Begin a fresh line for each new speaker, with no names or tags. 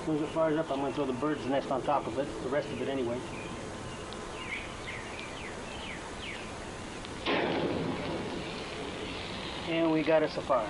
As soon as it fires up, I'm going to throw the bird's nest on top of it, the rest of it anyway. And we got us a fire.